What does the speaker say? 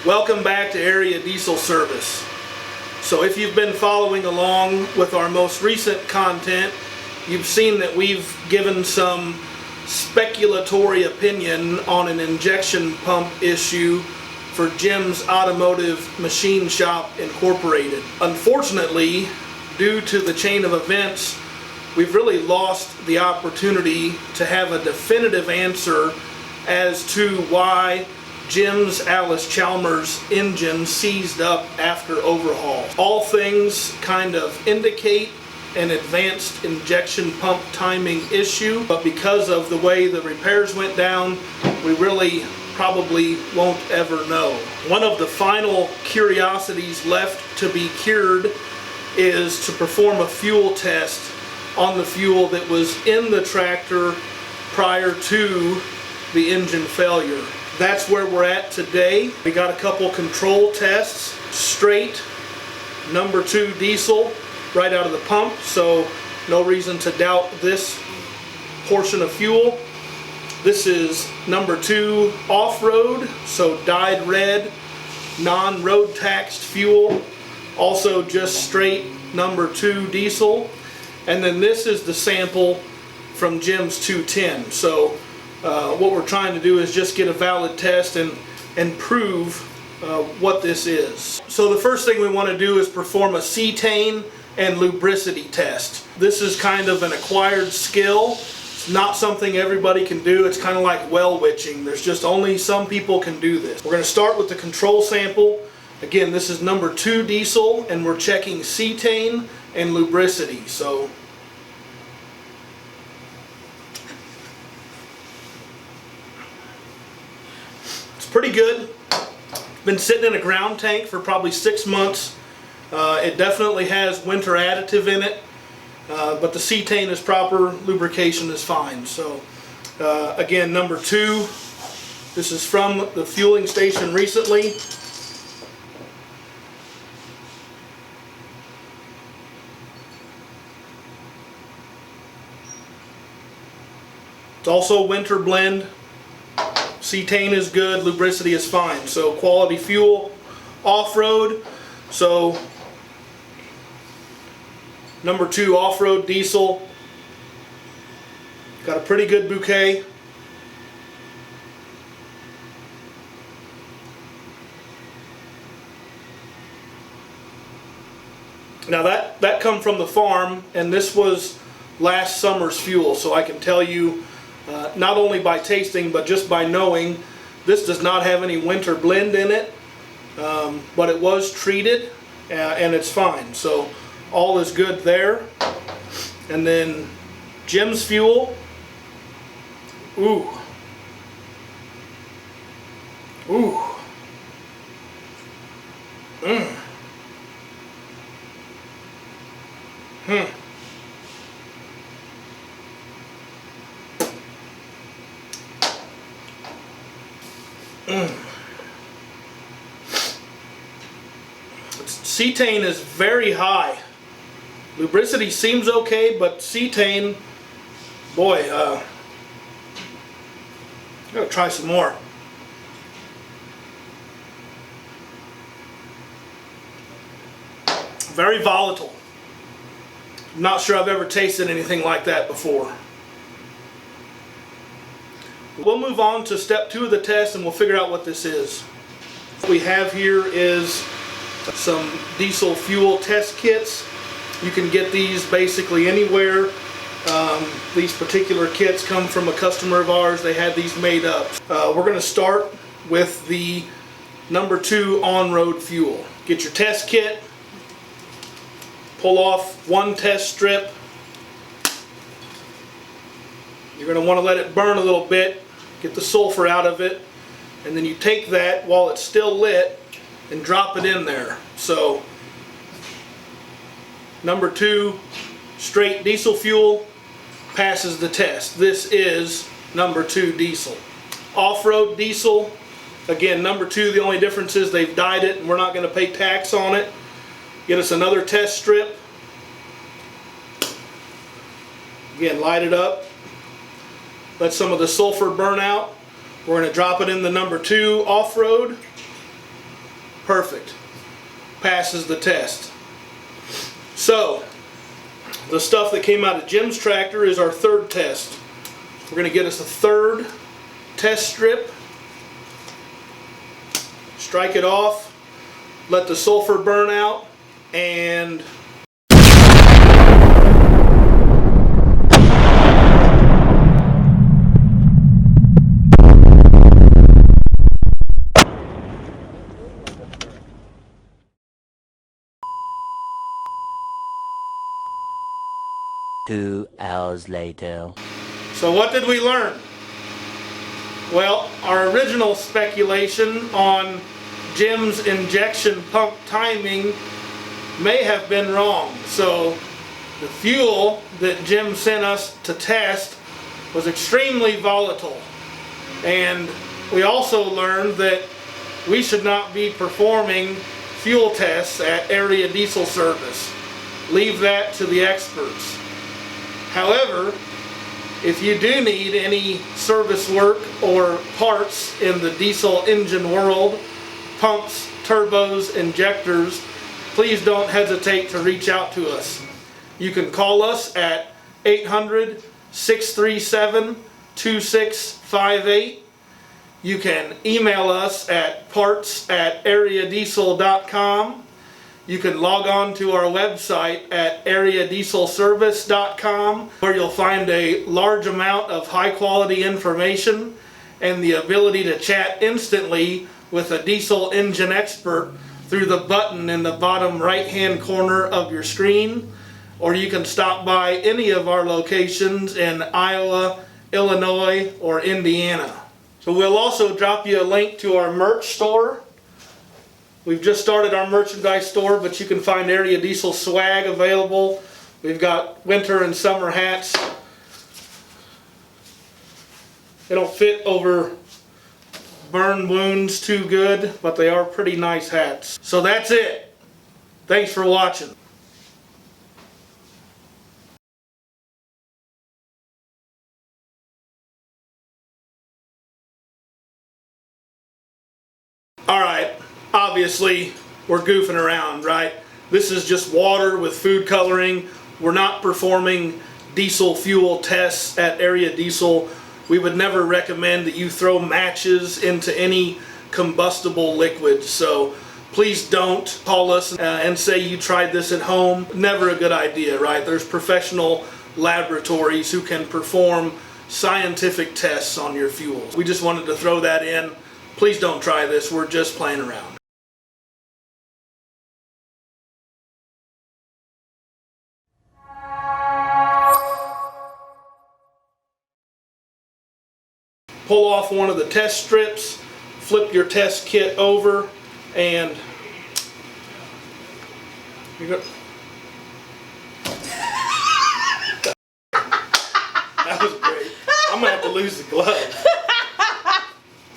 Welcome back to Area Diesel Service. So if you've been following along with our most recent content, you've seen that we've given some speculatory opinion on an injection pump issue for Jim's Automotive Machine Shop Incorporated. Unfortunately, due to the chain of events, we've really lost the opportunity to have a definitive answer as to why Jim's Allis Chalmers engine seized up after overhaul. All things kind of indicate an advanced injection pump timing issue, but because of the way the repairs went down, we really probably won't ever know. One of the final curiosities left to be cured is to perform a fuel test on the fuel that was in the tractor prior to the engine failure. That's where we're at today. We got a couple control tests, straight number 2 diesel right out of the pump, so no reason to doubt this portion of fuel. This is number 2 off-road, so dyed red, non-road taxed fuel, also just straight number 2 diesel. And then this is the sample from Jim's 210. So what we're trying to do is just get a valid test and prove what this is. So the first thing we want to do is perform a cetane and lubricity test. This is kind of an acquired skill. It's not something everybody can do. It's kind of like well witching. There's just only some people can do this. We're going to start with the control sample. Again, this is number 2 diesel, and we're checking cetane and lubricity. So pretty good. Been sitting in a ground tank for probably 6 months. It definitely has winter additive in it, but the cetane is proper, lubrication is fine. So again, number 2, this is from the fueling station recently. It's also winter blend. Cetane is good, lubricity is fine. So quality fuel, off-road. So number 2 off-road diesel. Got a pretty good bouquet. Now that come from the farm, and this was last summer's fuel, so I can tell you not only by tasting but just by knowing, this does not have any winter blend in it, but it was treated and it's fine, so all is good there. And then Jim's fuel, ooh, Cetane is very high. Lubricity seems okay, but cetane, boy, I gotta try some more. Very volatile. I'm not sure I've ever tasted anything like that before. We'll move on to step 2 of the test and we'll figure out what this is. What we have here is some diesel fuel test kits. You can get these basically anywhere. These particular kits come from a customer of ours. They had these made up. We're going to start with the number 2 on-road fuel. Get your test kit. Pull off 1 test strip. You're going to want to let it burn a little bit, get the sulfur out of it, and then you take that while it's still lit and drop it in there. So number 2 straight diesel fuel passes the test. This is number 2 diesel. Off-road diesel, again, number 2, the only difference is they've dyed it and we're not going to pay tax on it. Get us another test strip. Again, light it up. Let some of the sulfur burn out. We're going to drop it in the number 2 off-road. Perfect. Passes the test. So, the stuff that came out of Jim's tractor is our third test. We're going to get us a third test strip. Strike it off. Let the sulfur burn out. And Two hours later. so what did we learn? Well, our original speculation on Jim's injection pump timing may have been wrong. So the fuel that Jim sent us to test was extremely volatile. And we also learned that we should not be performing fuel tests at area diesel service. Leave that to the experts. However, if you do need any service work or parts in the diesel engine world, pumps, turbos, injectors, please don't hesitate to reach out to us. You can call us at 800-637-2658. You can email us at parts@areadiesel.com. You can log on to our website at areadieselservice.com, where you'll find a large amount of high quality information and the ability to chat instantly with a diesel engine expert through the button in the bottom right hand corner of your screen. Or you can stop by any of our locations in Iowa, Illinois, or Indiana. So we'll also drop you a link to our merch store. We've just started our merchandise store, but you can find Area Diesel swag available. We've got winter and summer hats. They don't fit over burn wounds too good, but they are pretty nice hats. So that's it. Thanks for watching. Alright, obviously we're goofing around, right? This is just water with food coloring. We're not performing diesel fuel tests at Area Diesel. We would never recommend that you throw matches into any combustible liquid. So please don't call us and say you tried this at home. Never a good idea, right? There's professional laboratories who can perform scientific tests on your fuels. We just wanted to throw that in. Please don't try this. We're just playing around. Pull off one of the test strips, flip your test kit over, and you go. That was great. I'm gonna have to lose the glove.